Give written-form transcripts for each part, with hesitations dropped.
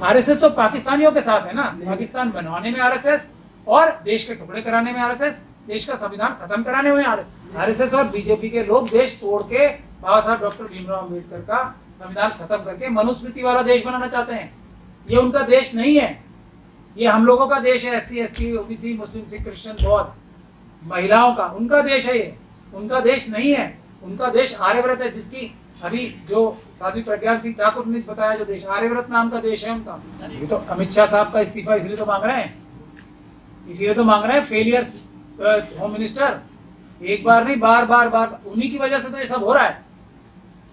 RSS तो पाकिस्तानियों के साथ है ना, पाकिस्तान बनवाने में आरएसएस और देश के टुकड़े कराने में आरएसएस, देश का संविधान खत्म कराने में आरएसएस। आरएसएस और बीजेपी के लोग देश तोड़ के बाबा साहब डॉक्टर भीमराव अम्बेडकर का संविधान खत्म करके मनुस्मृति वाला देश बनाना चाहते हैं। ये उनका देश नहीं है, ये हम लोगों का देश है, SC ST OBC मुस्लिम सिख क्रिश्चियन बौद्ध महिलाओं का, उनका देश है ये, उनका देश नहीं है। उनका देश आर्यव्रत है, जिसकी अभी जो साध्वी प्रज्ञान सिंह ठाकुर ने बताया, जो देश आर्यव्रत नाम का देश है उनका। ये तो अमित शाह साहब का इस्तीफा इसलिए तो मांग रहे हैं, इसलिए तो मांग रहे हैं, फेलियर होम मिनिस्टर। एक बार नहीं, बार बार बार उन्हीं की वजह से तो ये सब हो रहा है।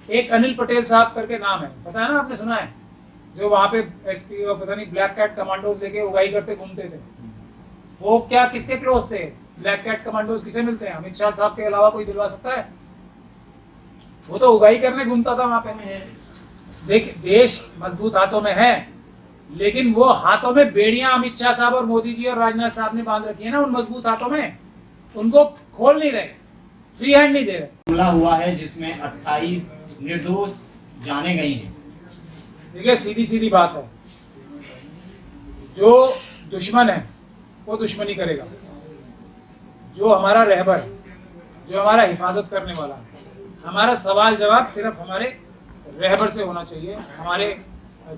एक अनिल पटेल साहब करके नाम है, पता है ना, आपने सुना है, जो वहां पे SP पता नहीं ब्लैक कैट कमांडोज लेके उगाई करते घूमते थे। वो क्या किसके क्लोज थे? ब्लैक कैट कमांडोज किसे मिलते हैं? अमित शाह साहब के अलावा कोई दिलवा सकता है? वो तो उगाई करने घूमता था वहां पे। देख, देश मजबूत हाथों में है, लेकिन वो हाथों में बेड़ियां अमित शाह साहब और मोदी जी और राजनाथ साहब ने बांध रखी है ना, उन मजबूत हाथों में, उनको खोल नहीं रहे, फ्री हैंड नहीं दे रहे। हमला हुआ है जिसमें 28 निर्दोष जाने गई हैं। देखिए, सीधी सीधी बात है, जो दुश्मन है वो दुश्मनी करेगा, जो हमारा रहबर, जो हमारा हिफाजत करने वाला है, हमारा सवाल जवाब सिर्फ हमारे रहबर से होना चाहिए, हमारे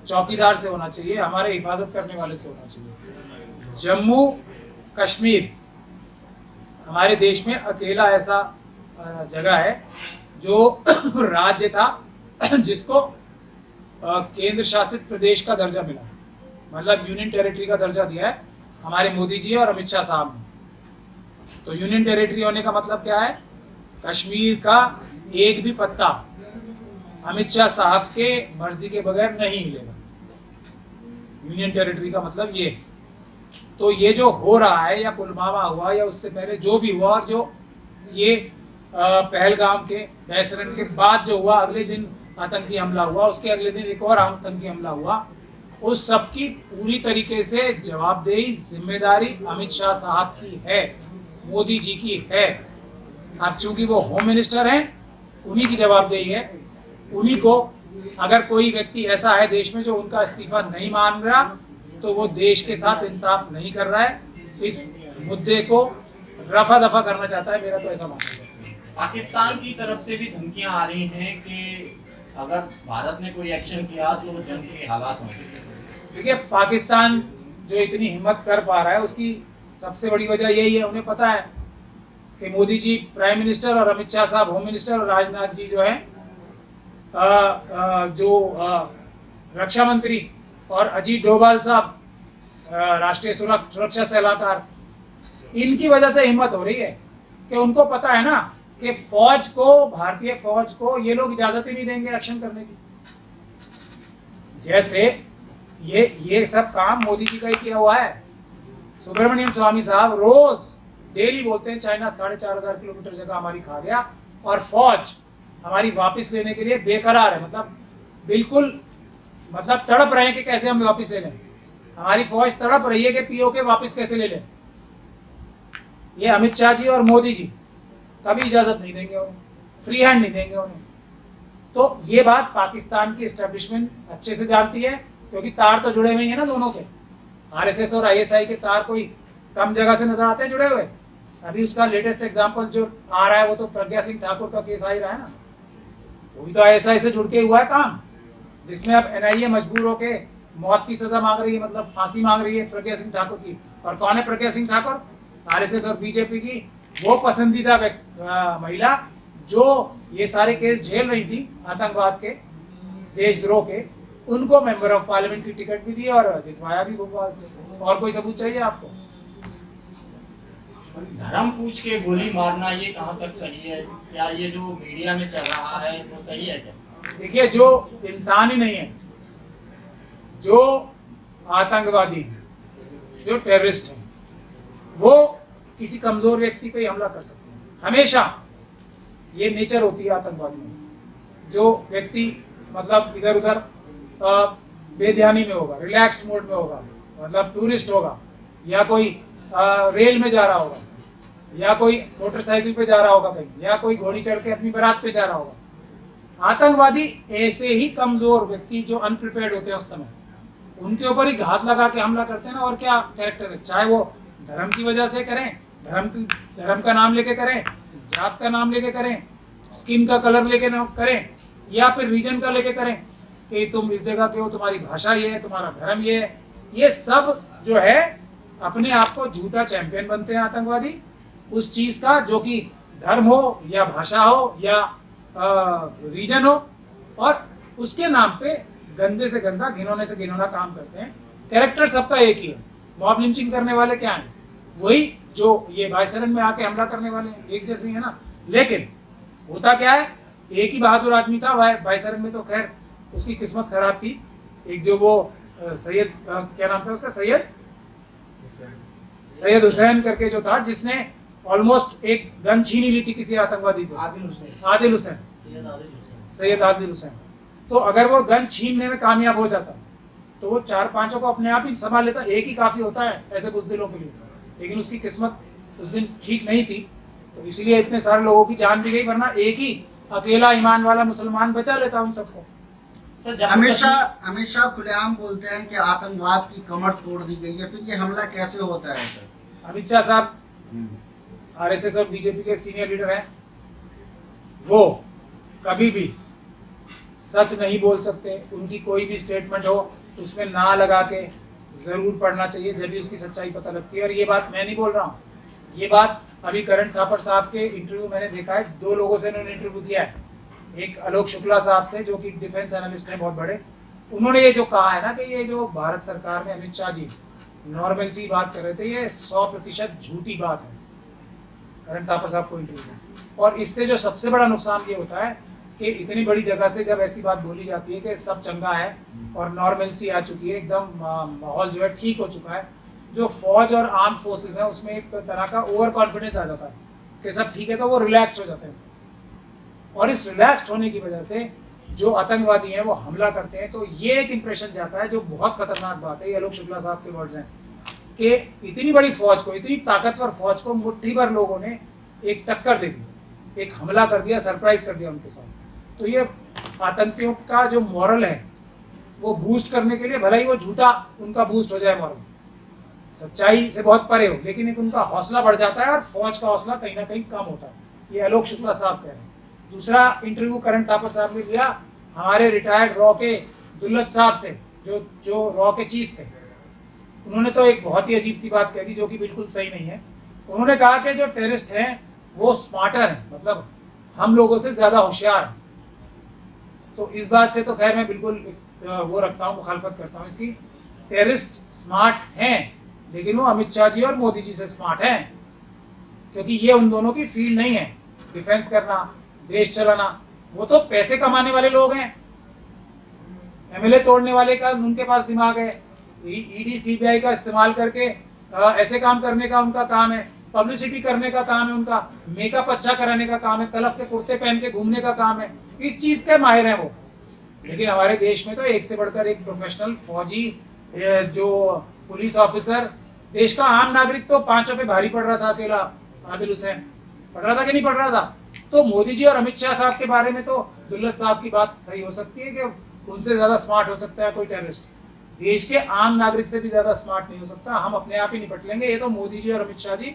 चौकीदार से होना चाहिए, हमारे हिफाजत करने वाले से होना चाहिए। जम्मू कश्मीर हमारे देश में अकेला ऐसा जगह है जो राज्य था जिसको केंद्र शासित प्रदेश का दर्जा मिला, मतलब यूनियन टेरिटरी का दर्जा दिया है हमारे मोदी जी और अमित शाह साहब ने। तो यूनियन टेरिटरी होने का मतलब क्या है? कश्मीर का एक भी पत्ता अमित शाह साहब के मर्जी के बगैर नहीं हिलेगा। यूनियन टेरिटरी का मतलब ये। तो ये जो हो रहा है, या पुलवामा हुआ या उससे पहले जो भी हुआ, और जो ये पहलगाम के बैसरन के बाद जो हुआ, अगले दिन आतंकी हमला हुआ, उसके अगले दिन एक और आतंकी हमला हुआ, उस सब की पूरी तरीके से जवाबदेही, जिम्मेदारी अमित शाह साहब की है, मोदी जी की है। अब चूंकि वो होम मिनिस्टर हैं, उन्हीं की जवाबदेही है, उन्हीं को। अगर कोई व्यक्ति ऐसा है देश में जो उनका इस्तीफा नहीं मान रहा, तो वो देश के साथ इंसाफ नहीं कर रहा है, इस मुद्दे को रफा दफा करना चाहता है, मेरा तो ऐसा मानना है। पाकिस्तान की तरफ से भी धमकियां आ रही हैं कि अगर भारत ने कोई एक्शन किया तो जंग के हालात होंगे। देखिए, पाकिस्तान जो इतनी हिम्मत कर पा रहा है, उसकी सबसे बड़ी वजह यही है, उन्हें पता है कि मोदी जी प्राइम मिनिस्टर और अमित शाह साहब होम मिनिस्टर और राजनाथ जी जो है रक्षा मंत्री, और अजीत डोभाल साहब राष्ट्रीय सुरक्षा सलाहकार, इनकी वजह से हिम्मत हो रही है कि उनको पता है ना कि फौज को, भारतीय फौज को ये लोग इजाजत ही नहीं देंगे एक्शन करने की। जैसे ये सब काम मोदी जी का ही किया हुआ है। सुब्रमण्यम स्वामी साहब रोज डेली बोलते हैं चाइना 4,500 किलोमीटर जगह हमारी खा गया, और फौज हमारी वापस लेने के लिए बेकरार है, मतलब बिल्कुल, मतलब तड़प रहे हैं कि कैसे हम वापस ले लें। हमारी फौज तड़प रही है कि POK वापस कैसे ले लें। ये अमित शाह जी और मोदी जी कभी इजाजत नहीं देंगे उन्हें, फ्री हैंड नहीं देंगे उन्हें। तो ये बात पाकिस्तान की एस्टेब्लिशमेंट अच्छे से जानती है, क्योंकि तार तो जुड़े हुए हैं ना दोनों के। RSS और ISI के तार कोई कम जगह से नजर आते हैं जुड़े हुए। अभी उसका लेटेस्ट एग्जांपल जो आ रहा है वो तो प्रज्ञा सिंह ठाकुर का केस आ ही रहा है ना, वो भी तो ISI से जुड़ के हुआ है काम, जिसमें अब NIA मजबूर होके मौत की सजा मांग रही है, मतलब फांसी मांग रही है प्रज्ञा सिंह ठाकुर की। और कौन है प्रज्ञा सिंह ठाकुर? RSS और BJP की वो पसंदीदा महिला जो ये सारे केस झेल रही थी आतंकवाद के, देशद्रोह के। उनको मेंबर ऑफ पार्लियामेंट की टिकट भी दी और जितवाया भी भोपाल से। और कोई सबूत चाहिए आपको? धर्म पूछ के गोली मारना, ये कहाँ तक सही है? क्या ये जो मीडिया में चल रहा है वो सही है क्या? देखिए, जो इंसान ही नहीं है, जो आतंकवादी, जो टेररिस्ट है, वो किसी कमजोर व्यक्ति पे हमला कर सकते हैं। हमेशा ये नेचर होती है आतंकवादी में। जो व्यक्ति मतलब इधर उधर बेध्यानी में होगा, रिलैक्स्ड मोड में होगा, मतलब टूरिस्ट होगा, या कोई रेल में जा रहा होगा, या कोई मोटरसाइकिल पे जा रहा होगा कहीं, या कोई घोड़ी चढ़ के अपनी बारात पे जा रहा होगा। आतंकवादी ऐसे ही कमजोर व्यक्ति जो अनप्रिपेयर्ड होते हैं उस समय, उनके ऊपर ही घात लगा के हमला करते हैं ना। और क्या कैरेक्टर है, चाहे वो धर्म की वजह से करें, धर्म का नाम लेके करें, जात का नाम लेके करें, स्किन का कलर लेके करें, या फिर रीजन का लेके करें कि तुम इस जगह के हो, तुम्हारी भाषा ये है, तुम्हारा धर्म ये है। ये सब जो है अपने आप को झूठा चैंपियन बनते हैं आतंकवादी उस चीज का, जो कि धर्म हो या भाषा हो या रीजन हो, और उसके नाम पे गंदे से गंदा, घिनौने से घिनौना काम करते हैं। कैरेक्टर सबका एक ही है। मॉब लिंचिंग करने वाले क्या हैं, वही जो ये वायसरन में आके हमला करने वाले हैं, एक जैसे ही है ना। लेकिन होता क्या है, एक ही बहादुर आदमी था वायसरन में, तो खैर उसकी किस्मत खराब थी। एक जो वो सैयद क्या नाम था उसका, सैयद हुसैन करके जो था, जिसने ऑलमोस्ट एक गन छीनी ली थी किसी आतंकवादी से, सैयद आदिल हुसैन। तो अगर वो गन छीनने में कामयाब हो जाता तो वो 4-5 को अपने आप ही संभाल लेता। एक ही काफी होता है ऐसे बुज़दिलों के लिए। लेकिन उसकी किस्मत उस दिन ठीक नहीं थी, तो इसलिए इतने सारे लोगों की जान भी गई, वरना एक ही अकेला ईमान वाला मुसलमान बचा लेता उन सबको। अमित शाह खुलेआम बोलते हैं कि आतंकवाद की कमर तोड़ दी गई है, फिर ये हमला कैसे होता है सर? अमित शाह साहब आरएसएस और बीजेपी के सीनियर लीडर हैं, वो कभी भी सच नहीं बोल सकते। उनकी कोई भी स्टेटमेंट हो उसमें ना लगा के जरूर पढ़ना चाहिए, जब भी उसकी सच्चाई पता लगती है। और ये बात मैं नहीं बोल रहा हूँ, ये बात अभी करण थापर साहब के इंटरव्यू मैंने देखा है, 2 लोगों से इन्होंने इंटरव्यू किया है। एक आलोक शुक्ला साहब से, जो कि डिफेंस एनालिस्ट हैं बहुत बड़े, उन्होंने ये जो कहा है ना कि ये जो भारत सरकार में अमित शाह जी नॉर्मल सी बात कर रहे थे, ये 100% झूठी बात है, करण थापर साहब को इंटरव्यू में। और इससे जो सबसे बड़ा नुकसान ये होता है कि इतनी बड़ी जगह से जब ऐसी बात बोली जाती है कि सब चंगा है और नॉर्मलसी आ चुकी है, एकदम माहौल जो है ठीक हो चुका है, जो फौज और आर्म फोर्सेस है उसमें एक तरह का ओवर कॉन्फिडेंस आ जाता है कि सब ठीक है, तो वो रिलैक्स्ड हो जाते हैं। और इस रिलैक्स्ड होने की वजह से जो आतंकवादी हैं वो हमला करते हैं। तो ये एक इंप्रेशन जाता है, जो बहुत खतरनाक बात है। ये आलोक शुक्ला साहब के वर्ड्स हैं कि इतनी बड़ी फौज को, इतनी ताकतवर फौज को मुट्ठी भर लोगों ने एक टक्कर दे दी, एक हमला कर दिया, सरप्राइज कर दिया उनके साथ। तो ये आतंकियों का जो मॉरल है वो बूस्ट करने के लिए, भले ही वो झूठा उनका बूस्ट हो जाए मॉरल, सच्चाई से बहुत परे हो, लेकिन एक उनका हौसला बढ़ जाता है और फौज का हौसला कहीं ना कहीं कम होता है। ये आलोक शुक्ला साहब कह रहे हैं। दूसरा इंटरव्यू करण थापर साहब ने लिया हमारे रिटायर्ड रॉ के दुल्लत साहब से, जो रॉ के चीफ थे। उन्होंने तो एक बहुत ही अजीब सी बात कह दी, जो कि बिल्कुल सही नहीं है। उन्होंने कहा कि जो टेररिस्ट हैं वो स्मार्टर हैं, मतलब हम लोगों से ज्यादा होशियार हैं। तो इस बात से तो खैर मैं बिल्कुल वो रखता हूँ, मुखालफत करता हूँ इसकी। टेररिस्ट स्मार्ट हैं, लेकिन वो अमित शाह जी और मोदी जी से स्मार्ट हैं, क्योंकि ये उन दोनों की फील्ड नहीं है। डिफेंस करना, देश चलाना, वो तो पैसे कमाने वाले लोग हैं। एमएलए तोड़ने वाले का उनके पास दिमाग है, ईडी सीबीआई का इस्तेमाल करके ऐसे काम करने का उनका काम है, पब्लिसिटी करने का काम है उनका, मेकअप अच्छा कराने का काम है, तलफ के कुर्ते पहन के घूमने का काम है, इस चीज के माहिर हैं वो। लेकिन हमारे देश में तो एक से बढ़कर एक प्रोफेशनल फौजी, जो पुलिस ऑफिसर, देश का आम नागरिक तो पांचों पे भारी पड़ रहा था। अकेला आदिल हुसैन पड़ रहा था कि नहीं पड़ रहा था? तो मोदी जी और अमित शाह साहब के बारे में तो दुल्लत साहब की बात सही हो सकती है कि उनसे ज्यादा स्मार्ट हो सकता है कोई टेररिस्ट, देश के आम नागरिक से भी ज्यादा स्मार्ट नहीं हो सकता। हम अपने आप ही निपट लेंगे। ये तो मोदी जी और अमित शाह जी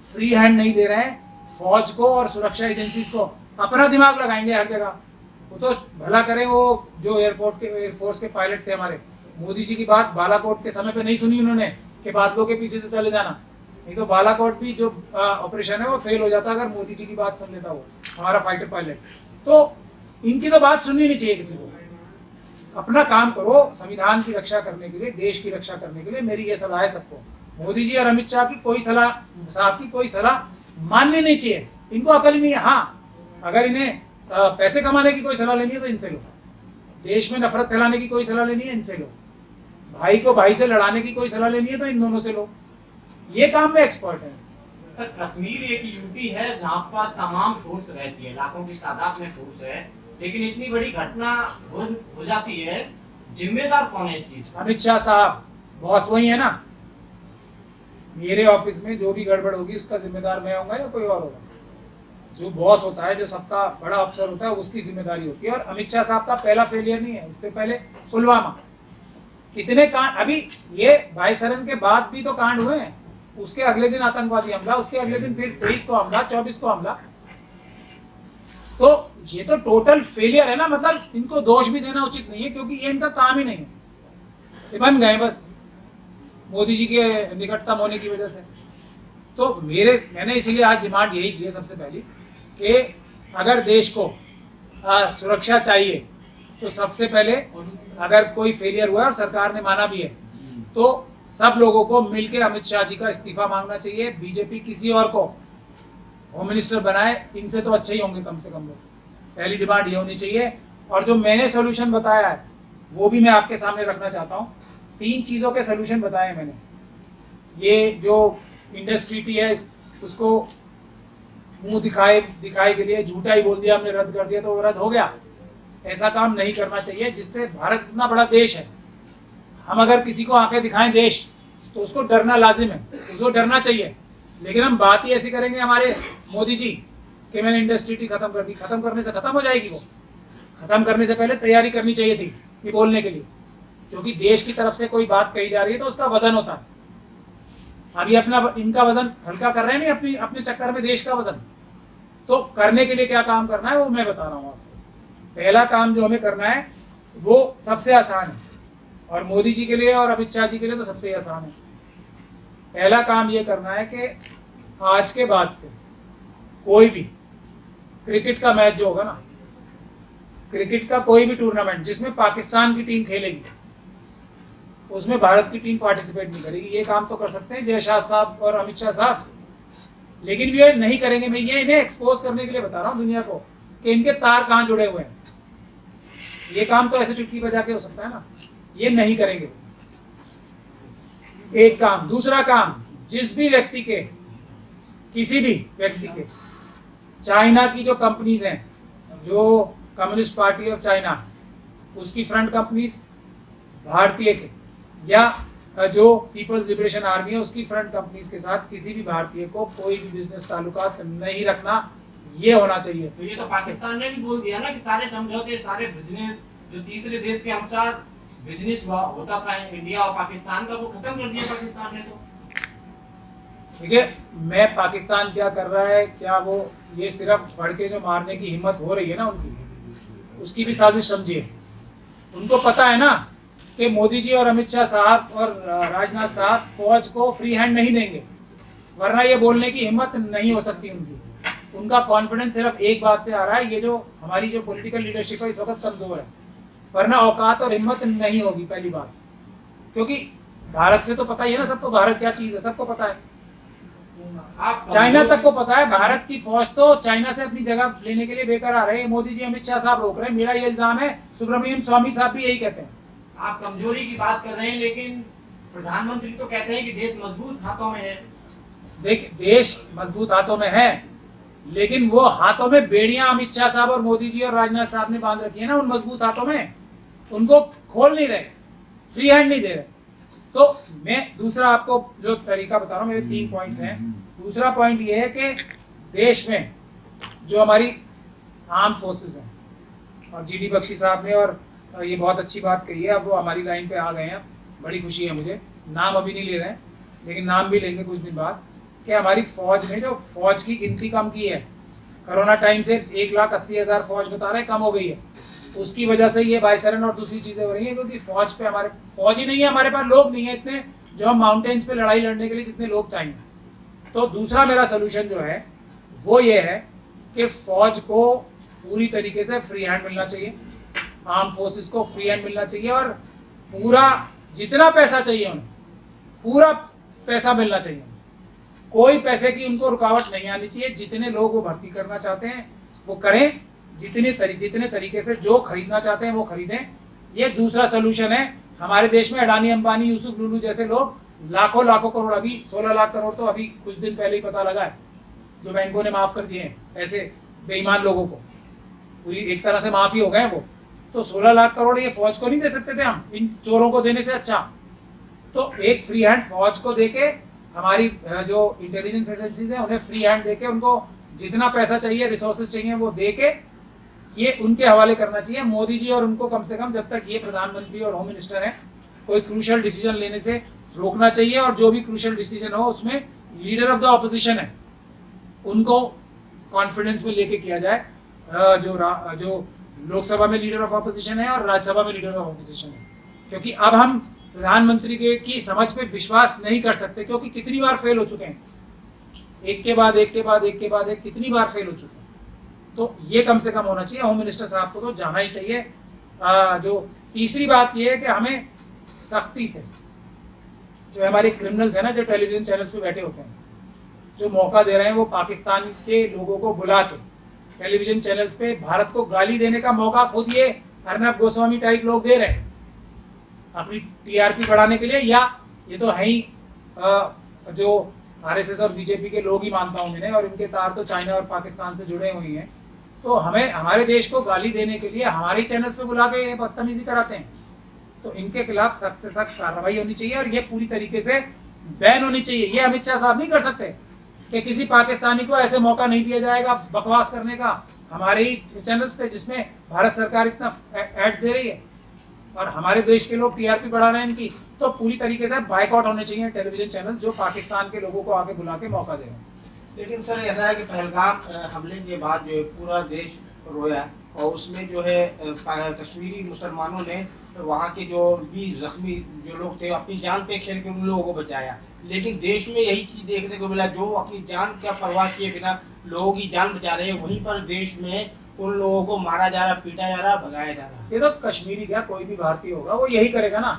फ्री हैंड नहीं दे रहे हैं फौज को और सुरक्षा एजेंसीज को, अपना दिमाग लगाएंगे हर जगह। वो तो भला करें वो जो एयरपोर्ट के एयरफोर्स के पायलट थे हमारे, मोदी जी की बात बालाकोट के समय पे नहीं सुनी उन्होंने कि बादलों के पीछे से चले जाना, नहीं तो बालाकोट भी जो ऑपरेशन है वो फेल हो जाता अगर मोदी जी की बात सुन लेता वो हमारा फाइटर पायलट। तो इनकी तो बात सुननी नहीं चाहिए किसी को। अपना काम करो संविधान की रक्षा करने के लिए, देश की रक्षा करने के लिए। मेरी ये सलाह है सबको। मोदी जी और अमित शाह की कोई सलाह, साहब की कोई सलाह माननी नहीं चाहिए। इनको अकल ही नहीं है। हाँ, अगर इन्हें पैसे कमाने की कोई सलाह लेनी है तो इनसे लो, देश में नफरत फैलाने की कोई सलाह लेनी है इनसे लो, भाई को भाई से लड़ाने की कोई सलाह लेनी है तो इन दोनों से लो। ये काम में एक्सपर्ट है। सर, कश्मीर एक यूटी है जहाँ पर तमाम फोर्स रहती है, लाखों की तादाद में फोर्स है, लेकिन इतनी बड़ी घटना हो जाती है, जिम्मेदार कौन है इस चीज का? अमित शाह साहब, बॉस वही है ना। मेरे ऑफिस में जो भी गड़बड़ होगी उसका जिम्मेदार मैं होऊंगा या कोई और होगा? जो बॉस होता है, जो सबका बड़ा अफसर होता है, उसकी जिम्मेदारी होती है। और अमित शाह साहब का पहला फेलियर नहीं है। इससे पहले पुलवामा, कितने कांड, अभी ये भाई सरन के बाद भी तो कांड हुए हैं, उसके अगले दिन आतंकवादी हमला, उसके अगले दिन फिर 23 को हमला, 24 को हमला। तो ये तो टोटल फेलियर है ना, मतलब इनको दोष भी देना उचित नहीं है, क्योंकि ये इनका काम ही नहीं है, ये बन गए बस मोदी जी के निकटतम होने की वजह से। तो मैंने इसीलिए आज डिमांड यही की है सबसे पहली, कि अगर देश को सुरक्षा चाहिए तो सबसे पहले अगर कोई फेलियर हुआ है और सरकार ने माना भी है, तो सब लोगों को मिलकर अमित शाह जी का इस्तीफा मांगना चाहिए। बीजेपी किसी और को होम मिनिस्टर बनाए, इनसे तो अच्छे ही होंगे कम से कम लोग, पहली डिमांड ये होनी चाहिए। और जो मैंने सोल्यूशन बताया है वो भी मैं आपके सामने रखना चाहता हूँ। 3 चीज़ों के सोल्यूशन बताए मैंने। ये जो इंडस्ट्री है उसको मुंह दिखाए के लिए झूठा ही बोल दिया हमने, रद्द कर दिया तो वो रद्द हो गया। ऐसा काम नहीं करना चाहिए, जिससे भारत इतना बड़ा देश है, हम अगर किसी को आंखें दिखाएं देश, तो उसको डरना लाजिम है, उसको डरना चाहिए। लेकिन हम बात ही ऐसी करेंगे हमारे मोदी जी कि मैंने इंडस्ट्री खत्म कर दी, खत्म करने से खत्म हो जाएगी वो? खत्म करने से पहले तैयारी करनी चाहिए थी ये बोलने के लिए, क्योंकि देश की तरफ से कोई बात कही जा रही है तो उसका वजन होता है। अभी अपना इनका वजन हल्का कर रहे हैं नहीं, अपने चक्कर में देश का वजन। तो करने के लिए क्या काम करना है वो मैं बता रहा हूँ आपको। पहला काम जो हमें करना है वो सबसे आसान है, और मोदी जी के लिए और अमित शाह जी के लिए तो सबसे आसान है। पहला काम ये करना है कि आज के बाद से कोई भी क्रिकेट का मैच जो होगा ना, क्रिकेट का कोई भी टूर्नामेंट जिसमें पाकिस्तान की टीम खेलेगी, उसमें भारत की टीम पार्टिसिपेट नहीं करेगी। ये काम तो कर सकते हैं जय शाह साहब और अमित शाह साहब, लेकिन ये नहीं करेंगे। मैं ये इन्हें एक्सपोज करने के लिए बता रहा हूँ दुनिया को कि इनके तार कहाँ जुड़े हुए हैं। ये काम तो ऐसे चुटकी बजा के हो सकता है ना, ये नहीं करेंगे। एक काम। दूसरा काम, जिस भी व्यक्ति के, किसी भी व्यक्ति के, चाइना की जो कंपनीज हैं, जो कम्युनिस्ट पार्टी ऑफ चाइना उसकी फ्रंट कंपनीज, भारतीय के या जो पीपल्स लिबरेशन आर्मी है उसकी फ्रंट कंपनीज के साथ किसी भी भारतीय को कोई भी बिजनेस ताल्लुकात नहीं रखना, ये होना चाहिए। तो ये तो पाकिस्तान ने भी बोल दिया ना कि सारे समझौते, सारे बिजनेस जो तीसरे देश के अनुसार बिजनेस होता था इंडिया और पाकिस्तान का, वो खत्म कर दिया पाकिस्तान ने। तो ठीक है, मैं पाकिस्तान क्या कर रहा है, क्या वो ये सिर्फ बढ़ के जो मारने की हिम्मत हो रही है ना उनकी, उसकी भी साजिश समझिए। उनको पता है ना कि मोदी जी और अमित शाह साहब और राजनाथ साहब फौज को फ्री हैंड नहीं देंगे, वरना ये बोलने की हिम्मत नहीं हो सकती उनकी। उनका कॉन्फिडेंस सिर्फ एक बात से आ रहा है, ये जो हमारी जो पॉलिटिकल लीडरशिप है इस वक्त कमजोर है, वरना औकात और हिम्मत नहीं होगी पहली बात। क्योंकि भारत से तो पता ही है ना सबको, भारत क्या चीज है सबको पता है, चाइना तक को पता है। भारत की फौज तो चाइना से अपनी जगह लेने के लिए बेकरार है। मोदी जी अमित शाह साहब रोक रहे हैं, मेरा ये इल्जाम है, सुब्रमण्यम स्वामी साहब भी यही कहते हैं। आप कमजोरी की बात कर रहे हैं, लेकिन प्रधानमंत्री तो कहते हैं कि देश मजबूत हाथों में है। देख, देश मजबूत हाथों में है, लेकिन वो हाथों में बेड़ियां अमित शाह साहब और मोदी जी और राजनाथ साहब ने बांध रखी है ना, उन मजबूत हाथों में, उनको खोल नहीं रहे, फ्री हैंड नहीं दे रहे। तो मैं दूसरा आपको जो तरीका बता रहा हूँ, मेरे 3 पॉइंट्स हैं। दूसरा पॉइंट ये है कि देश में जो हमारी आर्म फोर्सेस हैं, और जीडी बख्शी साहब ने और ये बहुत अच्छी बात कही है, अब वो हमारी लाइन पे आ गए हैं, बड़ी खुशी है मुझे। नाम अभी नहीं ले रहे हैं, लेकिन नाम भी लेंगे कुछ दिन बाद, कि हमारी फौज में जो फौज की गिनती कम की है, कोरोना टाइम से 1,80,000 फौज बता रहे हैं कम हो गई है, उसकी वजह से ये बाइसरन और दूसरी चीज़ें हो रही हैं, क्योंकि फौज पे हमारे फौज ही नहीं है, हमारे पास लोग नहीं है इतने जो हम माउंटेन्स पे लड़ाई लड़ने के लिए जितने लोग चाहिए। तो दूसरा मेरा सोल्यूशन जो है वो ये है कि फौज को पूरी तरीके से फ्री हैंड मिलना चाहिए, आर्म फोर्सेस को फ्री हैंड मिलना चाहिए, और पूरा जितना पैसा चाहिए उन्हें पूरा पैसा मिलना चाहिए। कोई पैसे की उनको रुकावट नहीं आनी चाहिए। जितने लोग वो भर्ती करना चाहते हैं वो करें, जितने तरीके से जो खरीदना चाहते हैं वो खरीदें। ये दूसरा सोल्यूशन है। हमारे देश में अडानी, अंबानी, यूसुफ, लुलू जैसे लोग लाखों करोड़, अभी 16 लाख करोड़ तो अभी कुछ दिन पहले ही पता लगा है, जो बैंकों ने माफ कर दिए हैं ऐसे बेईमान लोगों को, पूरी एक तरह से माफ ही हो गए वो। तो 16 लाख करोड़ ये फौज को नहीं दे सकते थे हम, इन चोरों को देने से अच्छा। तो एक फ्री हैंड फौज को देके, हमारी जो इंटेलिजेंस एजेंसीज हैं उन्हें फ्री हैंड देके, उनको जितना पैसा चाहिए, रिसोर्सेज चाहिए वो देके ये उनके हवाले करना चाहिए। मोदी जी और उनको कम से कम जब तक ये प्रधानमंत्री और होम मिनिस्टर हैं कोई क्रूशल डिसीजन लेने से रोकना चाहिए, और जो भी क्रूशल डिसीजन हो उसमें लीडर ऑफ द ऑपोजिशन है उनको कॉन्फिडेंस में लेके किया जाए। जो लोकसभा में लीडर ऑफ ऑपोजिशन है और राज्यसभा में लीडर ऑफ ऑपोजिशन है, क्योंकि अब हम प्रधानमंत्री की समझ पे विश्वास नहीं कर सकते, क्योंकि कितनी बार फेल हो चुके हैं, एक के बाद एक कितनी बार फेल हो चुके हैं। तो ये कम से कम होना चाहिए। होम मिनिस्टर साहब को तो जाना ही चाहिए। जो तीसरी बात ये है कि हमें सख्ती से जो हमारे क्रिमिनल्स हैं ना, जो टेलीविजन चैनल्स पे बैठे होते हैं, जो मौका दे रहे हैं, वो पाकिस्तान के लोगों को बुला के टेलीविजन चैनल्स पे भारत को गाली देने का मौका खुद ये अर्नब गोस्वामी टाइप लोग दे रहे हैं अपनी टीआरपी बढ़ाने के लिए, या ये तो है ही जो आरएसएस और बीजेपी के लोग ही मानता हूँ मैंने, और इनके तार तो चाइना और पाकिस्तान से जुड़े हुए हैं। तो हमें हमारे देश को गाली देने के लिए हमारे चैनल्स पे बुला के बदतमीजी कराते हैं। तो इनके खिलाफ सख्त से सख्त कार्रवाई होनी चाहिए, और ये पूरी तरीके से बैन होनी चाहिए। ये अमित शाह साहब नहीं कर सकते कि किसी पाकिस्तानी को ऐसे मौका नहीं दिया जाएगा बकवास करने का हमारे ही चैनल्स पे, जिसमें भारत सरकार इतना एड्स दे रही है और हमारे देश के लोग टीआरपी बढ़ा रहे हैं इनकी। तो पूरी तरीके से बाइकआउट होने चाहिए टेलीविजन चैनल जो पाकिस्तान के लोगों को आके बुला के मौका दे रहे हैं। लेकिन सर ऐसा है कि पहलगाम हमले के बाद जो है पूरा देश रोया, और उसमें जो है कश्मीरी मुसलमानों ने वहाँ के जो भी जख्मी जो लोग थे अपनी जान पे खेल के उन लोगों को बचाया। लेकिन देश में यही चीज़ देखने को मिला, जो अपनी जान का परवाह किए बिना लोगों की जान बचा रहे हैं, वहीं पर देश में उन लोगों को मारा जा रहा, पीटा जा रहा, भगाया जा रहा। ये तो कश्मीरी क्या कोई भी भारतीय होगा वो यही करेगा ना।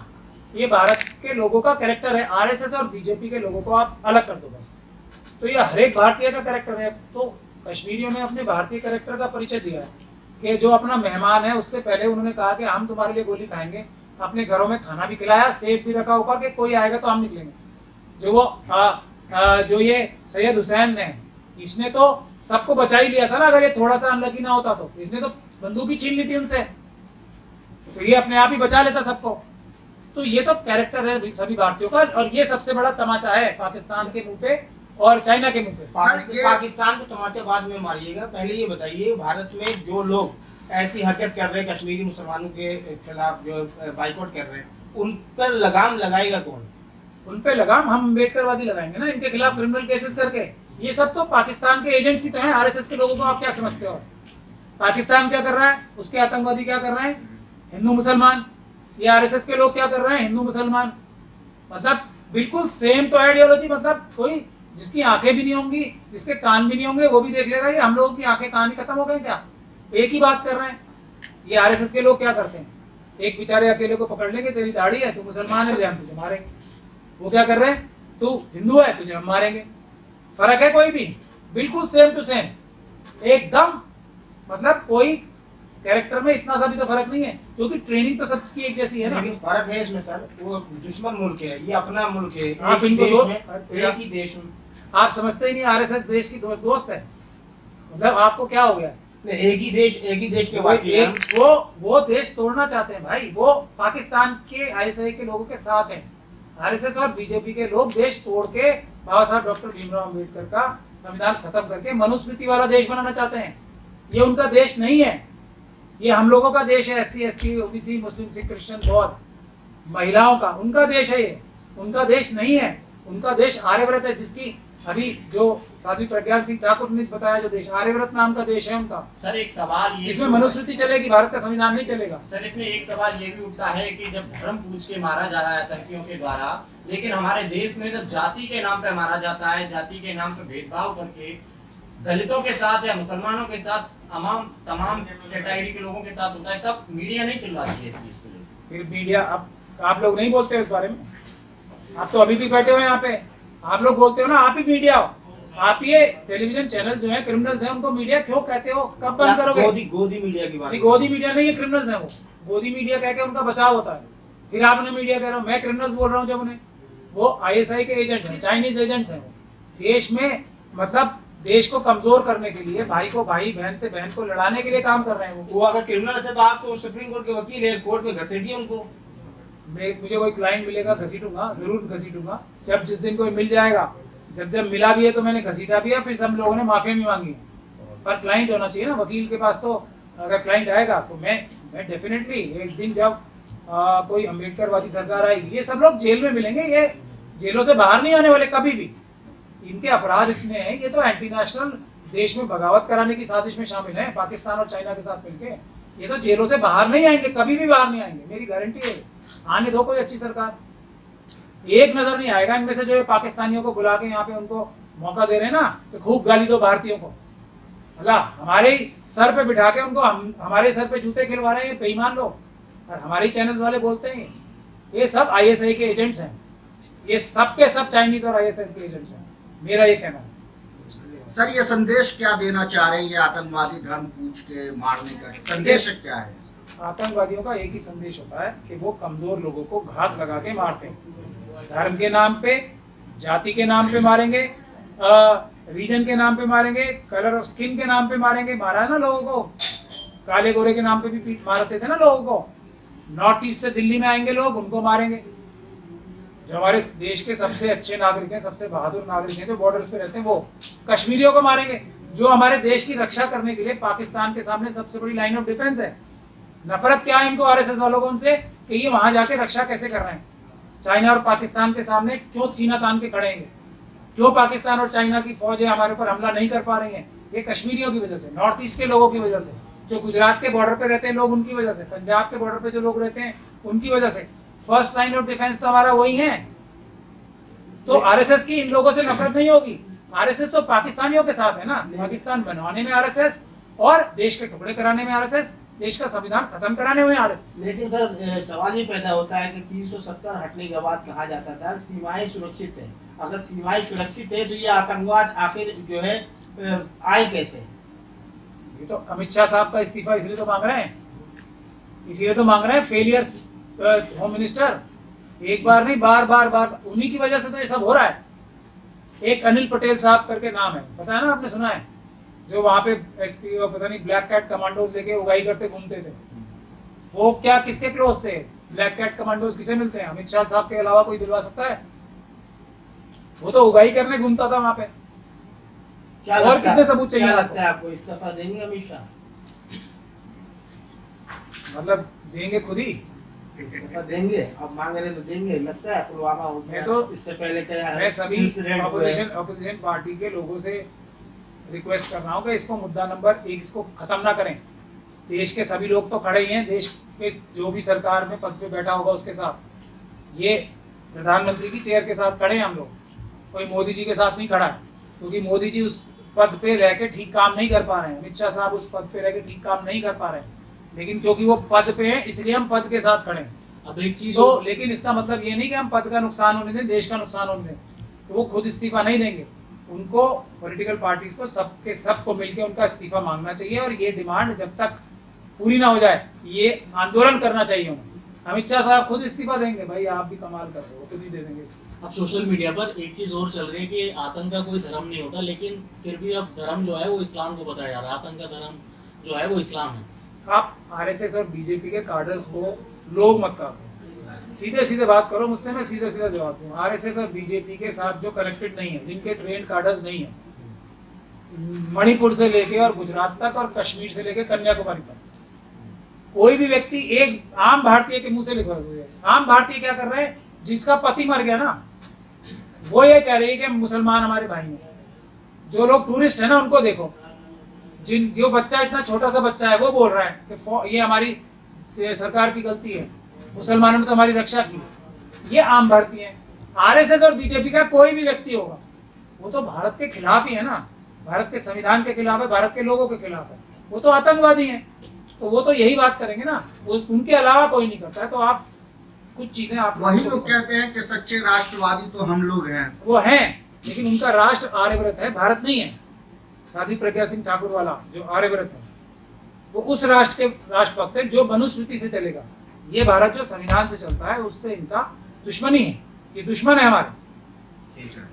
ये भारत के लोगों का कैरेक्टर है। आरएसएस और बीजेपी के लोगों को आप अलग कर दो बस, तो ये हर एक भारतीय का कैरेक्टर है। तो कश्मीरियों ने अपने भारतीय कैरेक्टर का परिचय दिया है कि जो अपना मेहमान है उससे पहले उन्होंने कहा कि हम तुम्हारे लिए गोली खाएंगे, अपने घरों में खाना भी खिलाया, सेफ भी रखा ऊपर कि कोई आएगा तो हम निकलेंगे। जो वो जो ये सैयद हुसैन ने, इसने तो सबको बचा ही लिया था ना। अगर ये थोड़ा सा अनलकी ना होता तो इसने तो बंदूक ही छीन ली थी उनसे, फिर ये अपने आप ही बचा लेता सबको। तो ये तो कैरेक्टर है सभी भारतीयों का, और ये सबसे बड़ा तमाचा है पाकिस्तान के मुंह पे और चाइना के मुंह पे। पाकिस्तान को तमाचा बाद में मारिएगा, पहले ये बताइए भारत में जो लोग ऐसी हरकत कर रहे हैं कश्मीरी मुसलमानों के खिलाफ जो बाइकआउट कर रहे हैं, उन पर लगाम लगाएगा कौन? उन पे लगाम हम अम्बेडकरवादी लगाएंगे ना, इनके खिलाफ क्रिमिनल केसेस करके। ये सब तो पाकिस्तान के एजेंट्स ही तो हैं। आरएसएस के लोगों को आप क्या समझते हो? पाकिस्तान क्या कर रहा है, उसके आतंकवादी क्या कर रहे हैं, हिंदू मुसलमान। ये आरएसएस के लोग क्या कर रहे हैं, हिंदू मुसलमान। मतलब बिल्कुल सेम तो आइडियोलॉजी। मतलब कोई जिसकी आंखें भी नहीं होंगी, जिसके कान भी नहीं होंगे, वो भी देख लेगा ये हम लोगों की आंखें कान ही खत्म हो गए क्या? एक ही बात कर रहे हैं। ये आरएसएस के लोग क्या करते हैं, एक बेचारे अकेले को पकड़ लेंगे, तेरी दाढ़ी है, तू मुसलमान है, हम तुझे मारेंगे। वो क्या कर रहे हैं, तू हिंदू है, तुझे हम मारेंगे। फर्क है कोई भी? बिल्कुल सेम टू सेम एकदम। मतलब कोई कैरेक्टर में इतना सा भी तो फर्क नहीं है, क्योंकि ट्रेनिंग तो सबकी एक जैसी है ना। लेकिन फर्क है इसमें सर, वो दुश्मन मुल्क है, ये अपना मुल्क है। आप एक ही इनको देश दो, में, एक ही देश में। आप समझते ही नहीं आरएसएस देश की दोस्त है। मतलब आपको क्या हो गया? एक ही देश के वाकई हैं। वो देश तोड़ना चाहते हैं भाई। वो पाकिस्तान के आईएसआई के लोगों के साथ हैं। आरएसएस और बीजेपी के लोग देश तोड़ के बाबा साहब डॉक्टर भीमराव अम्बेडकर का संविधान खत्म करके मनुस्मृति वाला देश बनाना चाहते हैं। ये उनका देश नहीं है, ये हम लोगों का देश है। SC ST OBC मुस्लिम सिख क्रिश्चियन बौद्ध महिलाओं का, उनका देश है ये, उनका देश नहीं है। उनका देश आर्यव्रत है, जिसकी अभी जो साध्वी प्रज्ञान सिंह ठाकुर ने बताया, जो देश आर्यव्रत नाम का देश है उनका। सर एक सवाल ये, जिसमें मनुस्मृति चलेगी, भारत का संविधान नहीं चलेगा। सर इसमें एक सवाल ये भी उठता है कि जब धर्म पूछ के मारा जा रहा है आतंकियों के द्वारा, लेकिन हमारे देश में जब जाति के नाम पे मारा जाता है, जाति के नाम पे भेदभाव करके दलितों के साथ या मुसलमानों के साथ तमाम कैटेगरी के लोगों के साथ होता है, तब मीडिया नहीं चिल्लाती है इस चीज को लेकर। फिर मीडिया, अब आप लोग नहीं बोलते हो इस बारे में। आप तो अभी भी बैठे हो यहाँ पे, आप लोग बोलते हो ना, आप ही मीडिया हो। आप ये टेलीविजन चैनल जो है क्रिमिनल्स हैं, उनको मीडिया क्यों कहते हो? कब बंद करोगे? गोदी मीडिया की बात। गोदी मीडिया नहीं है, क्रिमिनल्स हैं वो। गोदी मीडिया कह के उनका बचाव होता है। फिर आपने मीडिया कह रहे हो, मैं क्रिमिनल्स बोल रहा हूँ। जब उन्हें वो ISI के एजेंट हैं, चाइनीज एजेंट्स हैं। देश में मतलब देश को कमजोर करने के लिए, भाई को भाई, बहन से बहन को लड़ाने के लिए काम कर रहे हैं वो। अगर क्रिमिनल है तो आप तो सुप्रीम कोर्ट के वकील है, कोर्ट में घसीटिए उनको। मुझे कोई क्लाइंट मिलेगा, घसीटूंगा, जरूर घसीटूंगा। जब जिस दिन कोई मिल जाएगा, जब मिला भी है तो मैंने घसीटा भी है, फिर सब लोगों ने माफिया भी मांगी। पर क्लाइंट होना चाहिए ना वकील के पास। तो अगर क्लाइंट आएगा तो मैं डेफिनेटली एक दिन जब कोई अम्बेडकरवादी सरकार आएगी, ये सब लोग जेल में मिलेंगे। ये जेलों से बाहर नहीं आने वाले कभी भी। इनके अपराध इतने हैं, ये तो एंटी नेशनल देश में बगावत कराने की साजिश में शामिल है पाकिस्तान और चाइना के साथ मिलके। ये तो जेलों से बाहर नहीं आएंगे, कभी भी बाहर नहीं आएंगे, मेरी गारंटी है। आने दो कोई अच्छी सरकार, एक नजर नहीं आएगा इनमें से जो पाकिस्तानियों को बुला के यहाँ पे उनको मौका दे रहे हैं ना, तो खूब गाली दो भारतीयों को। अल्लाह हमारे ही सर पे बिठा के उनको हमारे सर पे जूते खिलवा रहे हैं बेईमान लोग, और हमारे चैनल वाले बोलते हैं ये सब ISI के एजेंट्स हैं। ये सब के सब चाइनीज और ISI के एजेंट्स हैं, मेरा ये कहना है। सर ये संदेश क्या देना चाह रहे हैं, ये आतंकवादी धर्म पूछ के मारने का संदेश क्या है? आतंकवादियों का एक ही संदेश होता है कि वो कमजोर लोगों को घात लगा के मारते हैं। धर्म के नाम पे, जाति के नाम पे मारेंगे, रीजन के नाम पे मारेंगे, कलर ऑफ स्किन के नाम पे मारेंगे। मारा है ना लोगों को, काले गोरे के नाम पे भी पीट मारते थे ना लोगों को। नॉर्थ ईस्ट से दिल्ली में आएंगे लोग, उनको मारेंगे। जो हमारे देश के सबसे अच्छे नागरिक हैं, सबसे बहादुर नागरिक हैं, जो बॉर्डर्स पे रहते हैं, वो कश्मीरियों को मारेंगे, जो हमारे देश की रक्षा करने के लिए पाकिस्तान के सामने सबसे बड़ी लाइन ऑफ डिफेंस है। नफरत क्या है इनको RSS वालों को उनसे, कि ये वहां जाके रक्षा कैसे कर रहे हैं। चाइना और पाकिस्तान के सामने क्यों सीना तान के खड़े हैं, क्यों पाकिस्तान और चाइना की फौजें हमारे ऊपर हमला नहीं कर पा रही हैं? ये कश्मीरियों की वजह से, नॉर्थ ईस्ट के लोगों की वजह से, जो गुजरात के बॉर्डर पे रहते हैं लोग उनकी वजह से, पंजाब के बॉर्डर पे जो लोग रहते हैं उनकी वजह से। फर्स्ट लाइन ऑफ डिफेंस तो हमारा वही है। तो RSS की इन लोगों से नफरत नहीं होगी। RSS तो पाकिस्तानियों के साथ है ना, पाकिस्तान बनवाने में RSS और देश के टुकड़े कराने में RSS, देश का संविधान खत्म कराने में RSS। लेकिन सर सवाल ये पैदा होता है कि 370 हटने के बाद कहा जाता था सीमाएं सुरक्षित है। अगर सीमाएं सुरक्षित है तो ये आतंकवाद आखिर जो है आए कैसे? ये तो अमित शाह साहब का इस्तीफा इसलिए तो मांग रहे हैं, इसीलिए तो मांग रहे हैं। फेलियर होम मिनिस्टर, एक बार नहीं बार बार बार, उन्हीं की वजह से तो ये सब हो रहा है। एक अनिल पटेल साहब करके नाम है, पता है ना, आपने सुना है, जो वहां पे SP पता नहीं ब्लैक कैट कमांडोज लेके उगाई करते घूमते थे। वो क्या किसके क्लोज थे? ब्लैक कैट कमांडोज किसे मिलते हैं? अमित शाह साहब के अलावा कोई दिलवा सकता है? वो तो उगाई करने घूमता था वहां पे। क्या और कितने सबूत चाहिए? क्या लगता है आपको, इस्तीफा देंगे अमित शाह? मतलब देंगे खुद ही, इस्तीफा देंगे, अब मांग रहे तो देंगे। लगता है पुलवामा हो गया, मैं तो इससे पहले क्या मैं सभी ऑपोजिशन पार्टी के लोगों से रिक्वेस्ट कर रहा हूँ कि इसको मुद्दा नंबर 1 इसको खत्म ना करें। देश के सभी लोग तो खड़े ही हैं, देश के जो भी सरकार में पद पे बैठा होगा उसके साथ। ये प्रधानमंत्री की चेयर के साथ खड़े हैं हम लोग, कोई मोदी जी के साथ नहीं खड़ा है, क्योंकि मोदी जी उस पद पे रह के ठीक काम नहीं कर पा रहे हैं। अमित शाह साहब उस पद पे रह के ठीक काम नहीं कर पा रहे हैं, लेकिन क्योंकि वो पद पे हैं इसलिए हम पद के साथ खड़े हैं। अब एक चीज तो लेकिन इसका मतलब ये नहीं कि हम पद का नुकसान होने दें, देश का नुकसान होने दें। तो वो खुद इस्तीफा नहीं देंगे, उनको पॉलिटिकल पार्टीज को सबके सबको मिलकर उनका इस्तीफा मांगना चाहिए, और ये डिमांड जब तक पूरी ना हो जाए ये आंदोलन करना चाहिए उन्हें। अमित शाह साहब खुद इस्तीफा देंगे, भाई आप भी कमाल कर रहे हो, खुद ही दे देंगे इस्तीफा। अब सोशल मीडिया पर एक चीज और चल रही है कि आतंक का कोई धर्म नहीं होता, लेकिन फिर भी अब धर्म जो है वो इस्लाम को बताया जा रहा है। आतंक का धर्म जो है वो इस्लाम है। आप RSS और BJP के कार्डर्स को लोग मत करो, सीधे सीधे बात करो मुझसे, मैं सीधा सीधा जवाब दूँ। RSS और BJP के साथ जो कनेक्टेड नहीं है, जिनके ट्रेंड कार्डर्स नहीं है, मणिपुर से लेके और गुजरात तक और कश्मीर से लेके कन्याकुमारी तक, कोई भी व्यक्ति एक आम भारतीय के मुंह से लिखवा दे। आम भारतीय क्या कर रहे हैं? जिसका पति मर गया ना, वो ये कह रही है कि मुसलमान हमारे भाई हैं। जो लोग टूरिस्ट है ना उनको देखो, जो बच्चा इतना छोटा सा बच्चा है वो बोल रहा है कि ये हमारी सरकार की गलती है, मुसलमानों ने तो हमारी रक्षा की। ये आम भारतीय हैं। RSS और BJP का कोई भी व्यक्ति होगा वो तो भारत के खिलाफ ही है ना, भारत के संविधान के खिलाफ है, भारत के लोगों के खिलाफ है, वो तो आतंकवादी हैं। तो वो तो यही बात करेंगे ना, वो उनके अलावा कोई नहीं करता है। तो आप कुछ चीजें आप वही लोग कहते हैं कि सच्चे राष्ट्रवादी तो हम लोग हैं। वो हैं, लेकिन उनका राष्ट्र आर्यव्रत है, भारत नहीं है। साध्वी प्रज्ञा सिंह ठाकुर वाला जो आर्यव्रत है वो उस राष्ट्र के राष्ट्रभक्त है जो मनुस्मृति से चलेगा। ये भारत जो संविधान से चलता है उससे इनका दुश्मनी है, ये दुश्मन है हमारे। ठीक है।